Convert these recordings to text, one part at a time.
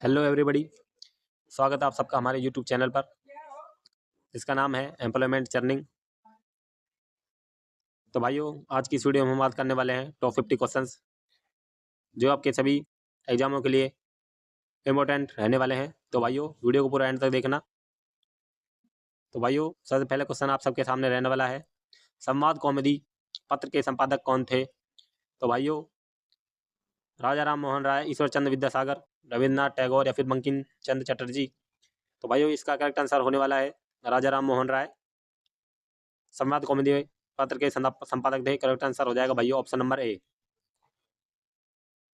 Hello everybody. स्वागत है आप सबका हमारे यूट्यूब चैनल पर, जिसका नाम है एम्प्लॉयमेंट चर्निंग। तो भाइयों, आज की इस वीडियो में हम बात करने वाले हैं टॉप 50 क्वेश्चंस जो आपके सभी एग्जामों के लिए इम्पोर्टेंट रहने वाले हैं। तो भाइयों, वीडियो को पूरा एंड तक देखना। तो भाइयों, सबसे पहले क्वेश्चन आप सबके सामने रहने वाला है, संवाद कौमुदी पत्र के संपादक कौन थे? तो भाइयों, राजा राम मोहन राय, ईश्वर चंद्र विद्यासागर, रविन्द्रनाथ टैगोर या फिर बंकिम चंद्र चटर्जी? तो भाइयों, इसका करेक्ट आंसर होने वाला है राजा राम मोहन राय। संवाद कौमुदी पत्र के संपादक थे। करेक्ट आंसर हो जाएगा भाइयों ऑप्शन नंबर ए।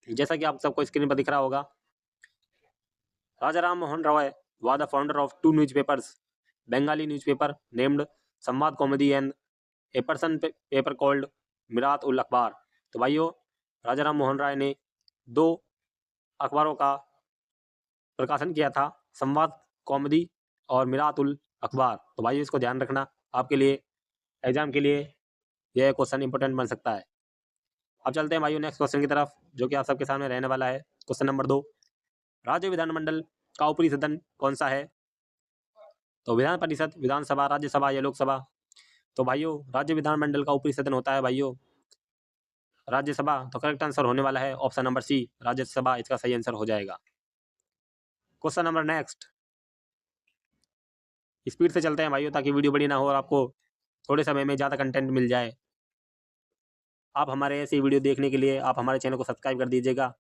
जैसा कि आप सबको स्क्रीन पर दिख रहा होगा, राजा Ram Mohan Roy was the founder of two newspapers, Bengali newspaper named संवाद कौमुदी and a Persian paper called Mirat उल अखबार। तो भाइयों, राजा राम मोहन राय ने दो अखबारों का प्रकाशन किया था, संवाद कौमुदी और मिरात उल अखबार। तो भाइयों, इसको ध्यान रखना, आपके लिए एग्जाम के लिए यह क्वेश्चन इंपोर्टेंट बन सकता है। अब चलते हैं भाइयों नेक्स्ट क्वेश्चन की तरफ, जो कि आप सबके सामने रहने वाला है। क्वेश्चन नंबर 2, राज्य विधानमंडल का ऊपरी सदन कौन सा है? तो विधान परिषद, विधानसभा, राज्यसभा या लोकसभा? तो भाइयों, राज्य विधानमंडल का ऊपरी सदन होता है भाइयों राज्यसभा। तो करेक्ट आंसर होने वाला है ऑप्शन नंबर सी, राज्यसभा इसका सही आंसर हो जाएगा। क्वेश्चन नंबर नेक्स्ट, स्पीड से चलते हैं भाइयों, ताकि वीडियो बड़ी ना हो और आपको थोड़े समय में ज़्यादा कंटेंट मिल जाए। आप हमारे ऐसी वीडियो देखने के लिए आप हमारे चैनल को सब्सक्राइब कर दीजिएगा।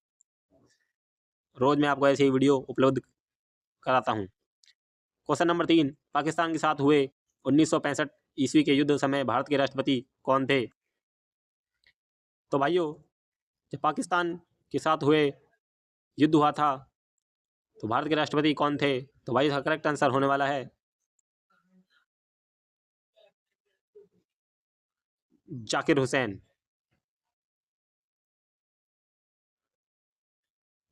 रोज मैं आपको ऐसी ही वीडियो उपलब्ध कराता हूँ। क्वेश्चन नंबर 3, पाकिस्तान के साथ हुए 1965 ईस्वी के युद्ध समय भारत के राष्ट्रपति कौन थे? तो भाइयों, जब पाकिस्तान के साथ हुए युद्ध हुआ था तो भारत के राष्ट्रपति कौन थे? तो भाई, इसका करेक्ट आंसर होने वाला है जाकिर हुसैन।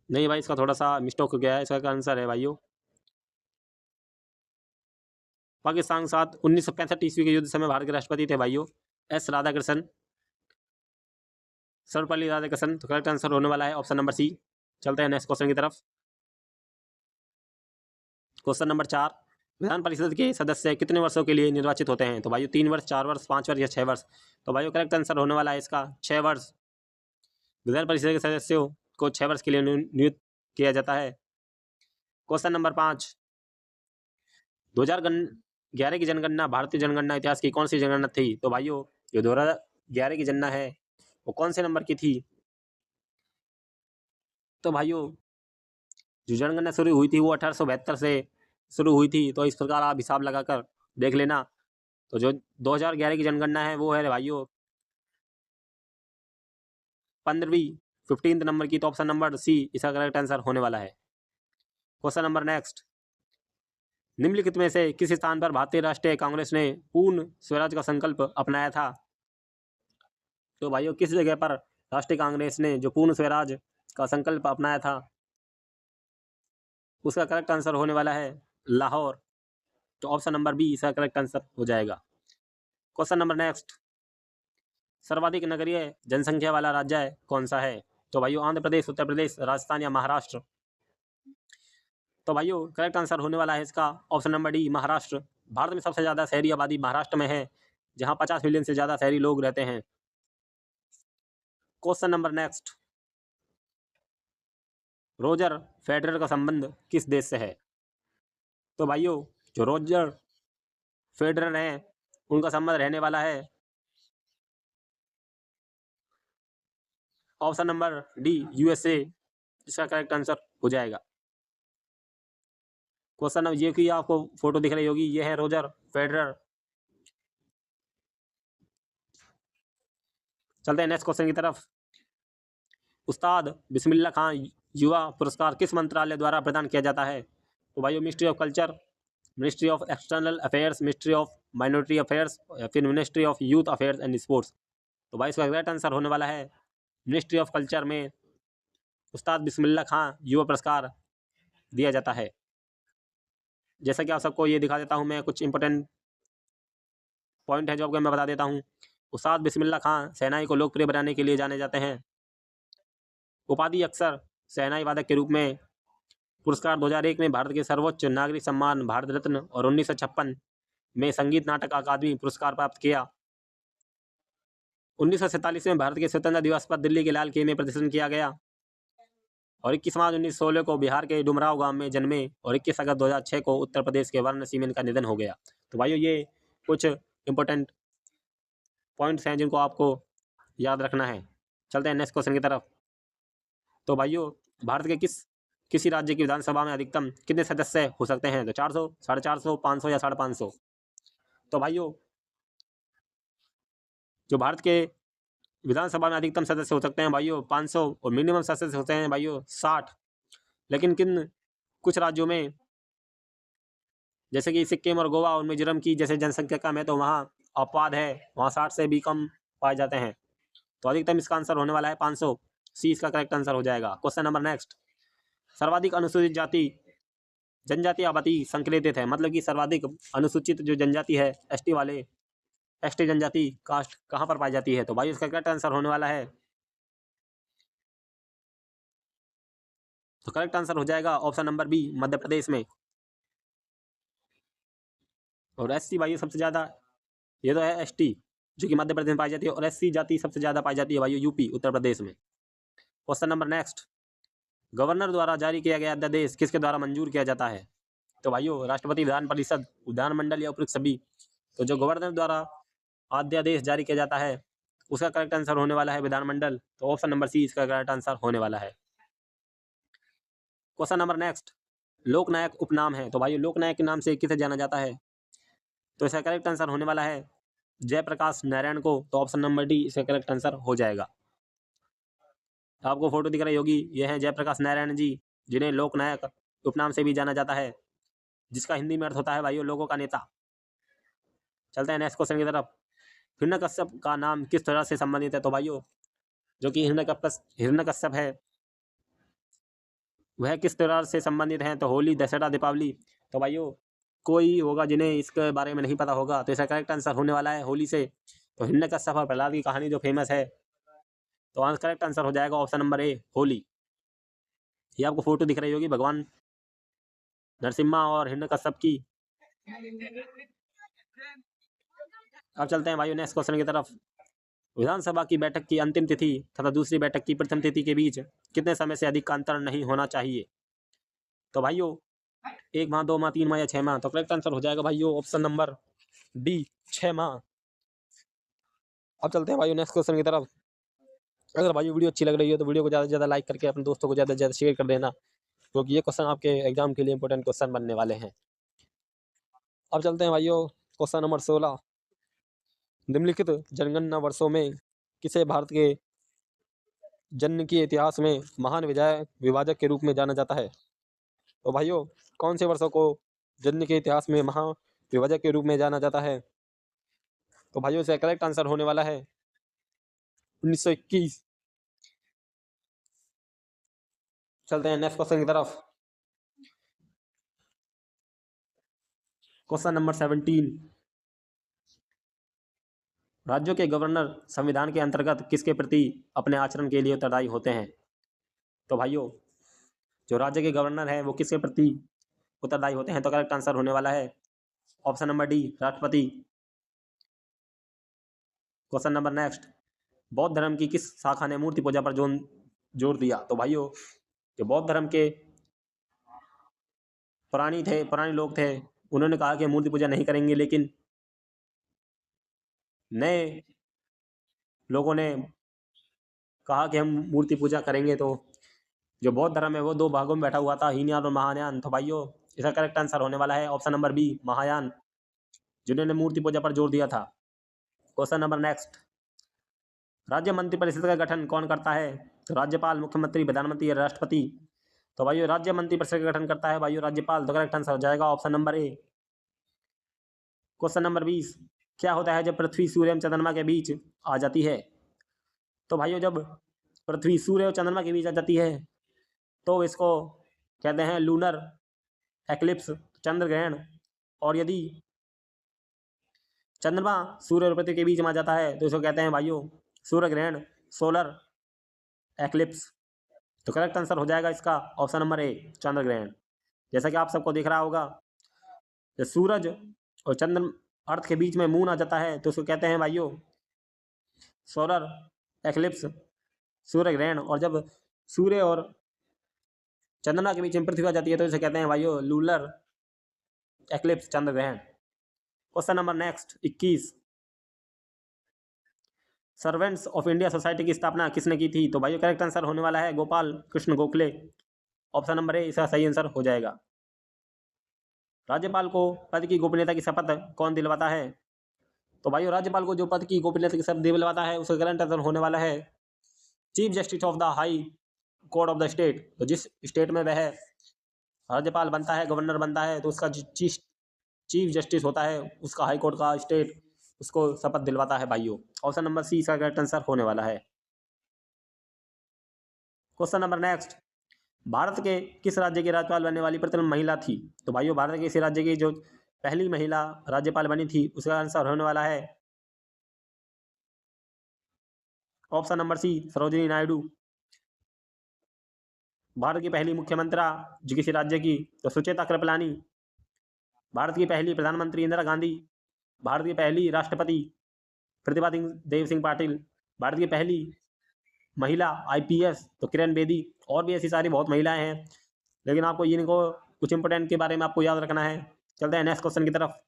नहीं भाई, इसका थोड़ा सा मिस्टेक हो गया है। इसका आंसर है भाइयों, पाकिस्तान के साथ 1965 ईस्वी के युद्ध समय भारत के राष्ट्रपति थे भाइयों एस राधाकृष्णन, सर्वपल्ली राधाकृष्णन। तो करेक्ट आंसर होने वाला है ऑप्शन नंबर सी। चलते हैं नेक्स्ट क्वेश्चन की तरफ। क्वेश्चन नंबर 4, विधान परिषद के सदस्य कितने वर्षों के लिए निर्वाचित होते हैं? तो भाइयों, 3 वर्ष, 4 वर्ष, 5 वर्ष या 6 वर्ष? तो भाइयों, करेक्ट आंसर होने वाला है इसका 6 वर्ष। विधान परिषद के सदस्यों को 6 वर्ष के लिए नियुक्त किया जाता है। क्वेश्चन नंबर 5, 2011 की जनगणना भारतीय जनगणना इतिहास की कौन सी जनगणना थी? तो भाइयों, जो 2011 की जनगणना है वो कौन से नंबर की थी? तो भाइयों, जो जनगणना शुरू हुई थी वो 1872 से शुरू हुई थी। तो इस प्रकार आप हिसाब लगाकर देख लेना। तो जो 2011 की जनगणना है वो है भाइयों 15वीं 15th नंबर की। तो ऑप्शन नंबर सी इसका करेक्ट आंसर होने वाला है। क्वेश्चन नंबर नेक्स्ट, निम्नलिखित में से किस स्थान पर भारतीय राष्ट्रीय कांग्रेस ने पूर्ण स्वराज का संकल्प अपनाया था? तो भाइयों, किस जगह पर राष्ट्रीय कांग्रेस ने जो पूर्ण स्वराज का संकल्प अपनाया था उसका करेक्ट आंसर होने वाला है लाहौर। तो ऑप्शन नंबर बी इसका करेक्ट आंसर हो जाएगा। क्वेश्चन नंबर नेक्स्ट, सर्वाधिक नगरीय जनसंख्या वाला राज्य कौन सा है? तो भाइयों, आंध्र प्रदेश, उत्तर प्रदेश, राजस्थान या महाराष्ट्र? तो भाइयों, करेक्ट आंसर होने वाला है इसका option number D, Maharashtra. Bharat में सबसे ज़्यादा शहरी आबादी महाराष्ट्र में है, जहां 50 मिलियन से ज़्यादा शहरी लोग रहते हैं। Question number next, Roger Federer का संबंध किस देश से है? तो भाइयों, जो रोजर फेडरर हैं उनका संबंध रहने वाला है ऑप्शन नंबर डी, यूएसए, इसका करेक्ट आंसर हो जाएगा। क्वेश्चन ये की आपको फोटो दिख रही होगी, ये है रोजर फेडरर। चलते हैं नेक्स्ट क्वेश्चन की तरफ। उस्ताद बिस्मिल्लाह खान युवा पुरस्कार किस मंत्रालय द्वारा प्रदान किया जाता है? तो भाइयों, ministry of culture, ministry of external affairs, ministry of minority affairs या फिर ministry of youth affairs and sports? तो भाई, इसका करेक्ट आंसर होने वाला है मिनिस्ट्री ऑफ कल्चर में उस्ताद बिस्मिल्लाह खान युवा पुरस्कार दिया जाता है। जैसा कि आप सबको ये दिखा देता हूँ मैं, कुछ इंपॉर्टेंट पॉइंट है जो आपको मैं बता देता हूँ। उस्ताद बिस्मिल्लाह खान शहनाई को लोकप्रिय बनाने के लिए जाने जाते हैं। उपाधि अक्सर शहनाई वादक के रूप में पुरस्कार 2001 में भारत के सर्वोच्च नागरिक सम्मान भारत रत्न और 1956 में संगीत नाटक अकादमी पुरस्कार प्राप्त किया। 1947 में भारत के स्वतंत्रता दिवस पर दिल्ली के लाल किले में प्रदर्शन किया गया। और 21 मार्च 1916 को बिहार के डुमराव गांव में जन्मे और 21 अगस्त 2006 को उत्तर प्रदेश के वाराणसी में इनका निधन हो गया। तो भाइयों ये कुछ इंपॉर्टेंट पॉइंट्स हैं जिनको आपको याद रखना है। चलते हैं नेक्स्ट क्वेश्चन की तरफ। तो भाइयों भारत के किसी राज्य की विधानसभा में अधिकतम कितने सदस्य हो सकते हैं? तो 400, 450, 500 या 550। तो भाइयों जो भारत के विधानसभा में अधिकतम सदस्य हो सकते हैं भाइयों 500 और मिनिमम सदस्य होते हैं भाइयों 60। लेकिन कुछ राज्यों में जैसे कि सिक्किम और गोवा और मिजोरम की जैसे जनसंख्या कम है तो वहाँ अपवाद है, वहाँ 60 से भी कम पाए जाते हैं। तो अधिकतम इसका आंसर होने वाला है 500। सी इसका करेक्ट आंसर हो जाएगा। Question number next. सर्वाधिक अनुसूचित जाति जनजाति आबादी संकलित है, मतलब कि सर्वाधिक अनुसूचित जो जनजाति है एसटी वाले एसटी जनजाति कास्ट कहाँ पर पाई जाती है? तो भाई इसका करेक्ट आंसर होने वाला है, तो करेक्ट आंसर हो जाएगा option number B Madhya Pradesh में। और एससी भाइयों सबसे ज़्यादा, ये तो है एसटी जो कि मध्य प्रदेश में पाई जाती है, और एससी जाति सबसे ज़्यादा पाई जाती है भाइयों यूपी उत्तर प्रदेश में। Question number next. गवर्नर द्वारा जारी किया गया अध्यादेश किसके द्वारा मंजूर किया जाता है? तो भाइयों राष्ट्रपति, विधान परिषद, विधानमंडल या उपयुक्त सभी। तो जो गवर्नर द्वारा अध्यादेश जारी किया जाता है उसका करेक्ट आंसर होने वाला है विधानमंडल। तो ऑप्शन नंबर सी इसका करेक्ट आंसर होने वाला है। Question number next. लोकनायक उपनाम है, तो भाइयों लोकनायक के नाम से किसे जाना जाता है? तो इसका करेक्ट आंसर होने वाला है जयप्रकाश नारायण को। तो ऑप्शन नंबर डी इसका करेक्ट आंसर हो जाएगा। आपको फोटो दिख रही होगी, ये हैं जयप्रकाश नारायण जी, जिन्हें लोकनायक उपनाम से भी जाना जाता है, जिसका हिंदी में अर्थ होता है भाइयों लोगों का नेता। चलते हैं नेक्स्ट क्वेश्चन की तरफ। हिरण्यकश्यप का नाम किस तरह से संबंधित है? तो भाइयों जो कि हिरण्यकश्यप है वह किस तरह से संबंधित हैं? तो होली, दशहरा, दीपावली। तो भाइयों कोई होगा जिन्हें इसके बारे में नहीं पता होगा, तो इसका करेक्ट आंसर होने वाला है होली से। तो हिरण्यकश्यप और प्रहलाद की कहानी जो फेमस है, तो करेक्ट आंसर हो जाएगा ऑप्शन नंबर ए होली। ये आपको फोटो दिख रही होगी भगवान नरसिम्हा और हिरण्यकश्यप की। अब चलते हैं भाइयों नेक्स्ट क्वेश्चन की तरफ। विधानसभा की बैठक की अंतिम तिथि तथा दूसरी बैठक की प्रथम तिथि के बीच कितने समय से अधिक का अंतर नहीं होना चाहिए? तो भाइयों 1 माह, 2 माह, 3 माह या 6 माह। तो करेक्ट आंसर हो जाएगा भाइयों ऑप्शन नंबर डी 6 माह। अब चलते हैं भाइयों नेक्स्ट क्वेश्चन की तरफ। अगर भाइयों वीडियो अच्छी लग रही है तो वीडियो को ज़्यादा से ज़्यादा लाइक करके अपने दोस्तों को ज़्यादा से ज़्यादा शेयर कर देना, क्योंकि ये क्वेश्चन आपके एग्जाम के लिए इंपॉर्टेंट क्वेश्चन बनने वाले हैं। अब चलते हैं भाइयों क्वेश्चन नंबर 16। निम्नलिखित जनगणना वर्षों में किसे भारत के जन्म के इतिहास में महान विभाजक के रूप में जाना जाता है? तो भाइयों कौन से वर्षों को जन्म के इतिहास में महाविभाजक के रूप में जाना जाता है? तो भाइयों इसका करेक्ट आंसर होने वाला है 1921। चलते हैं नेक्स्ट क्वेश्चन की तरफ। Question number 17। राज्यों के गवर्नर संविधान के अंतर्गत किसके प्रति अपने आचरण के लिए उत्तरदायी होते हैं? तो भाइयों जो राज्य के गवर्नर हैं वो किसके प्रति उत्तरदायी होते हैं? तो करेक्ट आंसर होने वाला है ऑप्शन नंबर डी राष्ट्रपति। Question number next. बौद्ध धर्म की किस शाखा ने मूर्ति पूजा पर जोर दिया? तो भाइयों जो बौद्ध धर्म के पुराने लोग थे उन्होंने कहा कि मूर्ति पूजा नहीं करेंगे, लेकिन नए लोगों ने कहा कि हम मूर्ति पूजा करेंगे। तो जो बौद्ध धर्म है वो 2 भागों में बैठा हुआ था, हीनयान और महायान। तो भाइयों इसका करेक्ट आंसर होने वाला है ऑप्शन नंबर बी महायान, जिन्होंने मूर्ति पूजा पर जोर दिया था। Question number next. राज्य मंत्रिपरिषद का गठन कौन करता है? तो राज्यपाल, मुख्यमंत्री, प्रधानमंत्री या राष्ट्रपति। तो भाइयों राज्य मंत्रिपरिषद का गठन करता है भाइयों राज्यपाल। तो करेक्ट आंसर हो जाएगा option number A. Question number 20। क्या होता है जब पृथ्वी, सूर्य एवं चंद्रमा के बीच आ जाती है? तो भाइयों जब पृथ्वी, सूर्य और चंद्रमा के बीच आ जाती है तो इसको कहते हैं लूनर एक्लिप्स, चंद्र ग्रहण। और यदि चंद्रमा सूर्य और पृथ्वी के बीच में आ जाता है तो इसको कहते हैं भाइयों सूर्य ग्रहण, सोलर एक्लिप्स। तो करेक्ट आंसर हो जाएगा इसका ऑप्शन नंबर ए, चंद्र ग्रहण। जैसा कि आप सबको दिख रहा होगा, जब सूरज और चंद्र अर्थ के बीच में मून आ जाता है तो उसको कहते हैं भाइयों सोलर एक्लिप्स, सूर्य ग्रहण। और जब सूर्य और चंद्रमा के बीच में पृथ्वी आ जाती है तो इसे कहते हैं भाइयों लूलर एक्लिप्स, चंद्र ग्रहण। Question number next 21, servants of India society की स्थापना किसने की थी? तो भाइयों करेक्ट आंसर होने वाला है Gopal Krishna Gokhale. Option number A इसका सही आंसर हो जाएगा। राज्यपाल को पद की गोपनीयता की शपथ कौन दिलवाता है? तो भाइयों राज्यपाल को जो पद की गोपनीयता की शपथ दिलवाता है उसका करेक्ट आंसर होने वाला है chief justice of the high court of the state. तो जिस स्टेट में वह राज्यपाल बनता है, गवर्नर बनता है, तो उसका चीफ जस्टिस होता है, उसका हाई कोर्ट का स्टेट उसको शपथ दिलवाता है भाइयों। ऑप्शन नंबर सी इसका करेक्ट आंसर होने वाला है। क्वेश्चन नंबर नेक्स्ट, भारत के किस राज्य की राज्यपाल बनने वाली प्रथम महिला थी? तो भाइयों भारत के इस राज्य की जो पहली महिला राज्यपाल बनी थी उसका आंसर होने वाला है option number C, Sarojini Naidu. Bharat की पहली मुख्यमंत्री जो किसी राज्य की, तो सुचेता कृपलानी। भारत की पहली प्रधानमंत्री इंदिरा गांधी। भारत की पहली राष्ट्रपति प्रतिभा देव सिंह पाटिल। भारत की पहली महिला आईपीएस तो किरण बेदी। और भी ऐसी सारी बहुत महिलाएं हैं, लेकिन आपको इनको कुछ इंपोर्टेंट के बारे में आपको याद रखना है। चलते हैं नेक्स्ट क्वेश्चन की तरफ।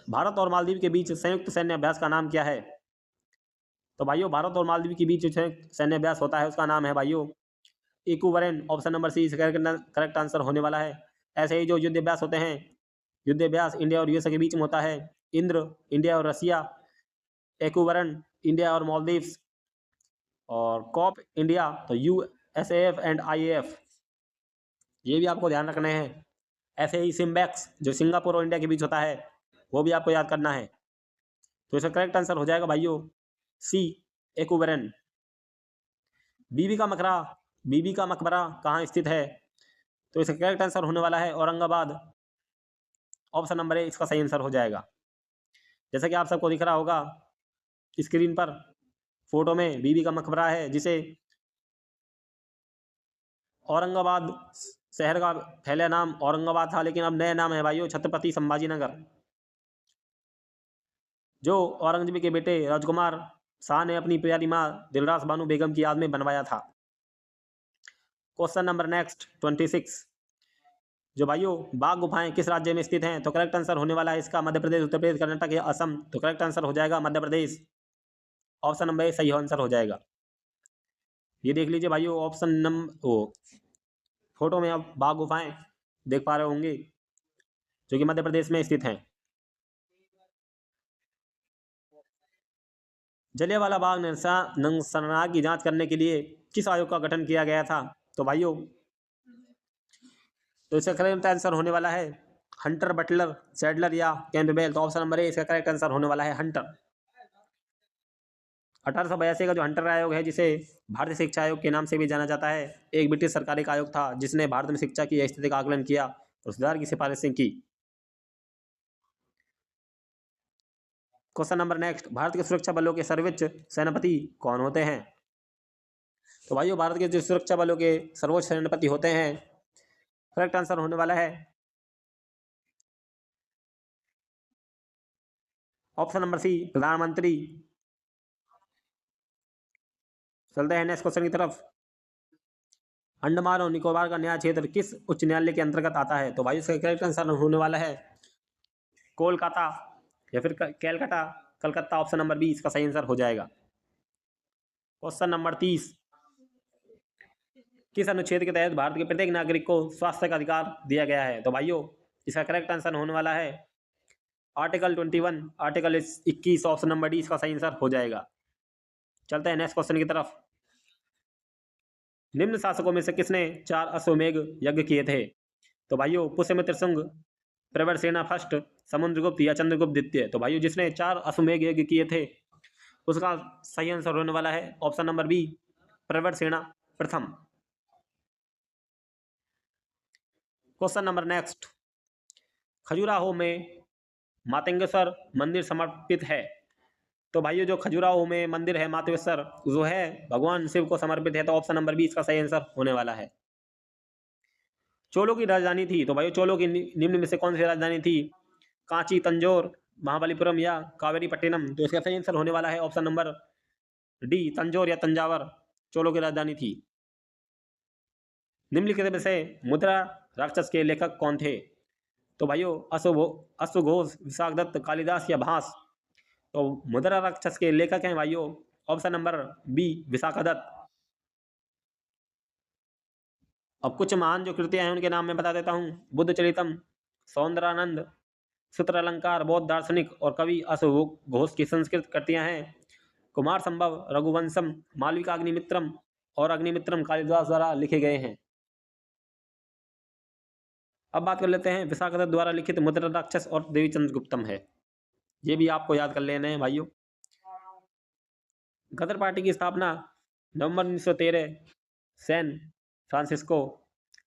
भारत और मालदीव के बीच संयुक्त सैन्य अभ्यास का नाम क्या है? तो भाइयों भारत और मालदीव के बीच जो सैन्य अभ्यास होता है उसका नाम है भाइयों equivalent. Option number C correct answer होने वाला है। ऐसे ही जो युद्ध अभ्यास होते हैं, युद्ध अभ्यास इंडिया और यूएसए के बीच में होता है, इंद्र इंडिया और रसिया, इक्विवेलेंट इंडिया और मालदीव्स, और कॉप इंडिया तो यूएसएएफ एंड आईएएफ, ये भी आपको ध्यान रखने हैं। ऐसे ही सिम्बैक्स जो सिंगापुर और इंडिया के बीच होता है वो भी आपको याद करना है। तो इसका करेक्ट आंसर हो जाएगा भाइयों सी, इक्विवेलेंट। बीबी का मकबरा कहाँ स्थित है? तो इसका करेक्ट आंसर होने वाला है औरंगाबाद। ऑप्शन नंबर ए इसका सही आंसर हो जाएगा। जैसा कि आप सबको दिख रहा होगा स्क्रीन पर, फोटो में बीबी का मकबरा है, जिसे औरंगाबाद शहर का पहले नाम औरंगाबाद था, लेकिन अब नया नाम है भाइयों छत्रपति संभाजी नगर, जो औरंगजेब के बेटे राजकुमार शाह ने अपनी प्यारी माँ दिलरास बानो बेगम की याद में बनवाया था। क्वेश्चन नंबर नेक्स्ट 26, जो भाइयों बाघ गुफाएं किस राज्य में स्थित हैं? तो करेक्ट आंसर होने वाला है इसका मध्य प्रदेश, उत्तर प्रदेश, कर्नाटक या असम। तो करेक्ट आंसर हो जाएगा Madhya Pradesh. Option number A सही आंसर हो जाएगा। ये देख लीजिए भाइयों ऑप्शन नंबर ओ फोटो में आप बाघ गुफाएं देख पा रहे होंगे जो कि मध्य प्रदेश में स्थित हैं। जलियांवाला बाग नरसंहार की जांच करने के लिए किस आयोग का गठन किया गया था? तो भाइयों तो इसका करेक्ट आंसर होने वाला है हंटर, बटलर, सैडलर या कैंपबेल। तो ऑप्शन नंबर ए इसका करेक्ट आंसर होने वाला है हंटर। 1882 का जो हंटर आयोग है, जिसे भारतीय शिक्षा आयोग के नाम से भी जाना जाता है, एक ब्रिटिश सरकारी का आयोग था जिसने भारत में शिक्षा की स्थिति का आकलन किया और सुधार की सिफारिशें की। क्वेश्चन नंबर नेक्स्ट, भारत के सुरक्षा बलों के सर्वोच्च सेनापति कौन होते हैं? तो भाइयों भारत के जो सुरक्षा बलों के सर्वोच्च सेनापति होते हैं, करेक्ट आंसर होने वाला है ऑप्शन नंबर सी, प्रधानमंत्री। चलते हैं नेक्स्ट क्वेश्चन की तरफ। अंडमान और निकोबार का न्याय क्षेत्र किस उच्च न्यायालय के अंतर्गत आता है? तो भाई इसका करेक्ट आंसर होने वाला है कोलकाता या फिर Calcutta, Calcutta. Option number B इसका सही आंसर हो जाएगा। क्वेश्चन नंबर 30, किस अनुच्छेद के तहत भारत के प्रत्येक नागरिक को स्वास्थ्य का अधिकार दिया गया है? तो भाइयों इसका करेक्ट आंसर होने वाला है article 21, article 21। Option number D इसका सही आंसर हो जाएगा। चलते हैं नेक्स्ट क्वेश्चन की तरफ। निम्न शासकों में से किसने 4 अश्वमेध यज्ञ किए थे? तो भाइयों पुष्यमित्र शुंग, प्रवरसेना फर्स्ट, समुद्रगुप्त या चंद्रगुप्त द्वितीय। तो भाइयों जिसने 4 अश्वमेध यज्ञ किए थे उसका सही आंसर होने वाला है ऑप्शन नंबर बी, प्रवरसेना प्रथम। क्वेश्चन नंबर नेक्स्ट, खजुराहो में मातंगेश्वर मंदिर समर्पित है, तो भाइयों जो खजुराहो में मंदिर है मातेश्वर जो है भगवान शिव को समर्पित है, तो ऑप्शन नंबर बी इसका सही आंसर होने वाला है। चोलों की राजधानी थी, तो भाइयों चोलों की निम्न में से कौन सी राजधानी थी? कांची, तंजौर, महाबलीपुरम या कावेरीपट्टिनम? तो इसका सही आंसर होने वाला है ऑप्शन नंबर डी तंजौर या तंजावर चोलों की राजधानी थी। निम्नलिखित में से मुद्रा राक्षस के लेखक कौन थे? तो भाइयों अश्वघोष, विशाखदत्त, कालिदास या भास? तो मुद्रा राक्षस के लेखक हैं भाइयों ऑप्शन नंबर बी विशाखदत्त। अब कुछ महान जो कृतियां हैं उनके नाम मैं बता देता हूँ। बुद्ध चरितम, सौंदरानंद, सूत्र अलंकार, बौद्ध दार्शनिक और कवि अश्वघोष की संस्कृत कृतियां हैं। कुमार संभव, रघुवंशम, मालविका अग्निमित्रम और अग्निमित्रम कालिदास द्वारा लिखे गए हैं। अब बात कर लेते हैं विशाखदत्त द्वारा लिखित मुद्रा राक्षस और देवी चंद्रगुप्तम है, ये भी आपको याद कर लेना है भाइयों। गदर पार्टी की स्थापना नवंबर 1913 सैन फ्रांसिस्को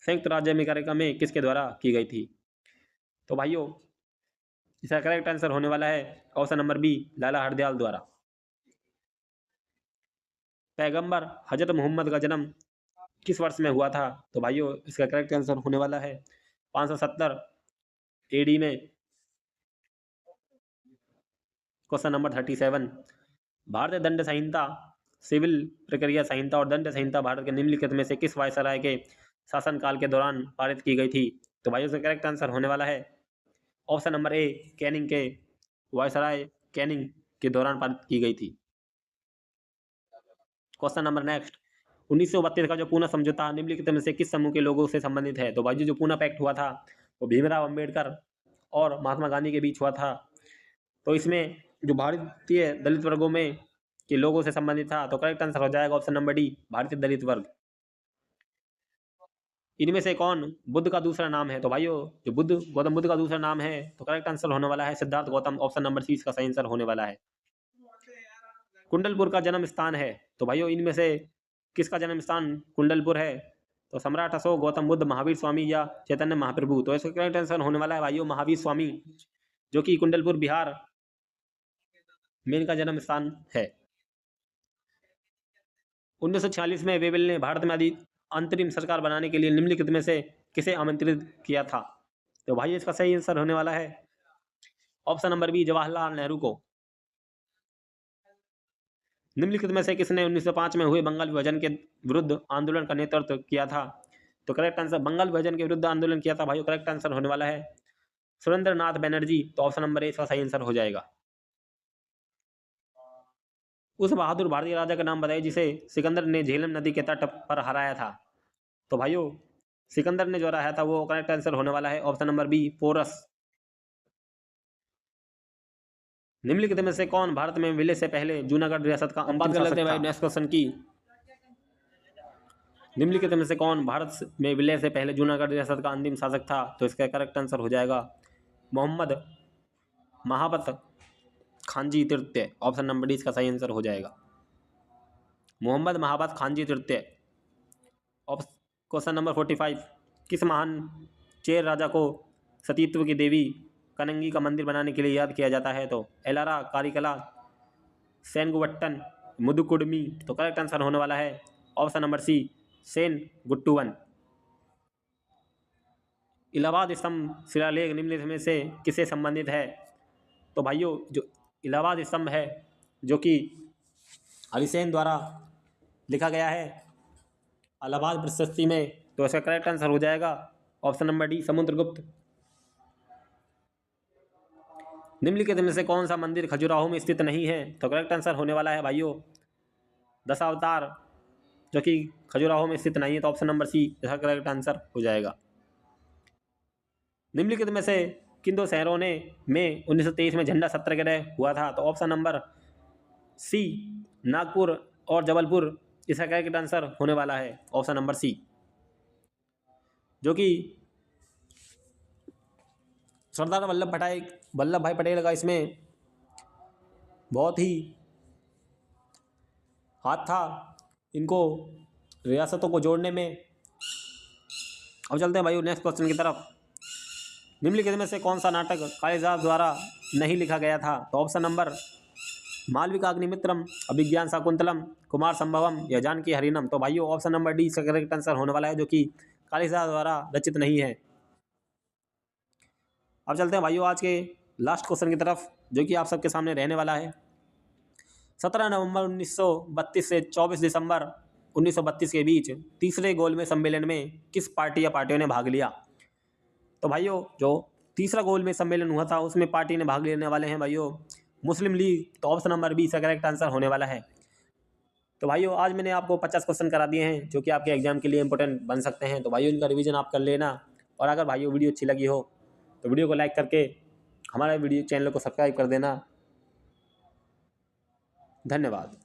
संयुक्त राज्य अमेरिका में किसके द्वारा की गई थी? तो भाइयों इसका करेक्ट आंसर होने वाला है ऑप्शन नंबर बी लाला हरदयाल द्वारा। पैगंबर हजरत मोहम्मद का जन्म किस वर्ष में हुआ था? तो भाइयों इसका करेक्ट आंसर होने वाला है 570 एडी में। क्वेश्चन नंबर 37, भारतीय दंड संहिता, सिविल प्रक्रिया संहिता और दंड संहिता भारत के निम्नलिखित में से किस वायसराय के शासनकाल के दौरान पारित की गई थी? तो भाइयों इसका करेक्ट आंसर होने वाला है ऑप्शन नंबर ए कैनिंग के वायसराय कैनिंग के दौरान पारित की गई थी। क्वेश्चन नंबर नेक्स्ट, 1932 का जो पूना समझौता निम्नलिखित में से किस समूह के लोगों से संबंधित है? तो भाइयों जो पूना पैक्ट हुआ था वो भीमराव अंबेडकर और महात्मा गांधी के बीच हुआ था, तो इसमें जो भारतीय दलित वर्गों में के लोगों से संबंधित था, तो करेक्ट आंसर हो जाएगा ऑप्शन नंबर डी भारतीय दलित वर्ग। इनमें से कौन बुद्ध का दूसरा नाम है? तो भाइयों जो गौतम बुद्ध का दूसरा नाम है, तो करेक्ट आंसर होने वाला है Siddhartha Gautam, option number C इसका सही आंसर होने वाला है। कुंडलपुर का जन्म स्थान है, तो भाइयों इनमें से किसका जन्म स्थान कुंडलपुर है? तो सम्राट अशोक, गौतम बुद्ध, महावीर स्वामी या चैतन्य महाप्रभु? तो इसका करेक्ट आंसर होने वाला है भाइयों महावीर स्वामी, जो कि कुंडलपुर बिहार में इनका जन्म स्थान है। 1946 में वेवेल ने भारत में अंतरिम सरकार बनाने के लिए निम्नलिखित में से किसे आमंत्रित किया था? तो भाई इसका सही आंसर होने वाला है option number B Jawaharlal Nehru को। निम्नलिखित में से किसने 1905 में हुए बंगाल विभाजन के विरुद्ध आंदोलन का नेतृत्व किया था? तो करेक्ट आंसर बंगाल विभाजन के विरुद्ध आंदोलन किया था भाई, करेक्ट आंसर होने वाला है सुरेंद्र नाथ बनर्जी, तो ऑप्शन नंबर ए इसका सही आंसर हो जाएगा। उस बहादुर भारतीय राजा का नाम बताइए जिसे सिकंदर ने झेलम नदी के तट पर हराया था। तो भाइयों सिकंदर ने जो हराया था वो करेक्ट आंसर होने वाला है ऑप्शन नंबर बी पोरस। निम्नलिखित में से कौन भारत में विलय से पहले जूनागढ़ रियासत का बात कर लेते हैं भाई नेक्स्ट क्वेश्चन की। निम्नलिखित में से कौन भारत में विलय से पहले जूनागढ़ रियासत का अंतिम शासक था? तो इसका करेक्ट आंसर हो जाएगा मोहम्मद महाबत खानजी तृतीय, ऑप्शन नंबर डी इसका सही आंसर हो जाएगा मोहम्मद महाबत खानजी तृतीय। क्वेश्चन नंबर 45, किस महान चेर राजा को सतीत्व की देवी कनंगी का मंदिर बनाने के लिए याद किया जाता है? तो एलारा, कारिकला, सेनगुवट्टन, मुदुकुडमी? तो करेक्ट आंसर होने वाला है option number C Senguttuvan. Allahabad स्तंभ शिलालेख निम्नलिखित में से किससे संबंधित है? तो भाइयों जो इलाहाबाद स्तंभ है जो कि हरिसेन द्वारा लिखा गया है इलाहाबाद प्रशस्ति में, तो इसका करेक्ट आंसर हो जाएगा ऑप्शन नंबर डी समुद्रगुप्त। निम्नलिखित में से कौन सा मंदिर खजुराहो में स्थित नहीं है? तो करेक्ट आंसर होने वाला है भाइयों दशावतार, जो कि खजुराहो में स्थित नहीं है, तो ऑप्शन नंबर सी इसका करेक्ट आंसर हो जाएगा। निम्नलिखित में से किन दो शहरों ने में 1923 में झंडा सत्याग्रह हुआ था? तो ऑप्शन नंबर सी नागपुर और जबलपुर इसका करेक्ट आंसर होने वाला है ऑप्शन नंबर सी, जो कि सरदार वल्लभ भाई पटेल का इसमें बहुत ही हाथ था इनको रियासतों को जोड़ने में। अब चलते हैं भाई नेक्स्ट क्वेश्चन की तरफ। निम्नलिखित में से कौन सा नाटक कालिदास द्वारा नहीं लिखा गया था? तो ऑप्शन नंबर मालविका अग्निमित्रम, अभिज्ञान शाकुंतलम, कुमार संभवम या जानकी हरिनम। तो भाइयों ऑप्शन नंबर डी इसका करेक्ट आंसर होने वाला है, जो कि कालिदास द्वारा रचित नहीं है। अब चलते हैं भाइयों आज के लास्ट क्वेश्चन की तरफ, जो कि आप सबके सामने रहने वाला है। 17 नवंबर 1932 से 24 दिसंबर 1932 के बीच तीसरे गोलमेज सम्मेलन में किस पार्टी या पार्टियों ने भाग लिया? तो भाइयों जो तीसरा गोलमेज सम्मेलन हुआ था उसमें पार्टी ने भाग लेने वाले हैं भाइयों मुस्लिम लीग। तो ऑप्शन नंबर बी इसका करेक्ट आंसर होने वाला है। तो भाइयों आज मैंने आपको 50 क्वेश्चन करा दिए हैं, जो कि आपके एग्जाम के लिए इंपॉर्टेंट बन सकते हैं। तो भाइयों इनका रिवीजन आप कर लेना, और अगर भाइयों वीडियो अच्छी लगी हो तो वीडियो को लाइक करके हमारे वीडियो चैनल को सब्सक्राइब कर देना। धन्यवाद।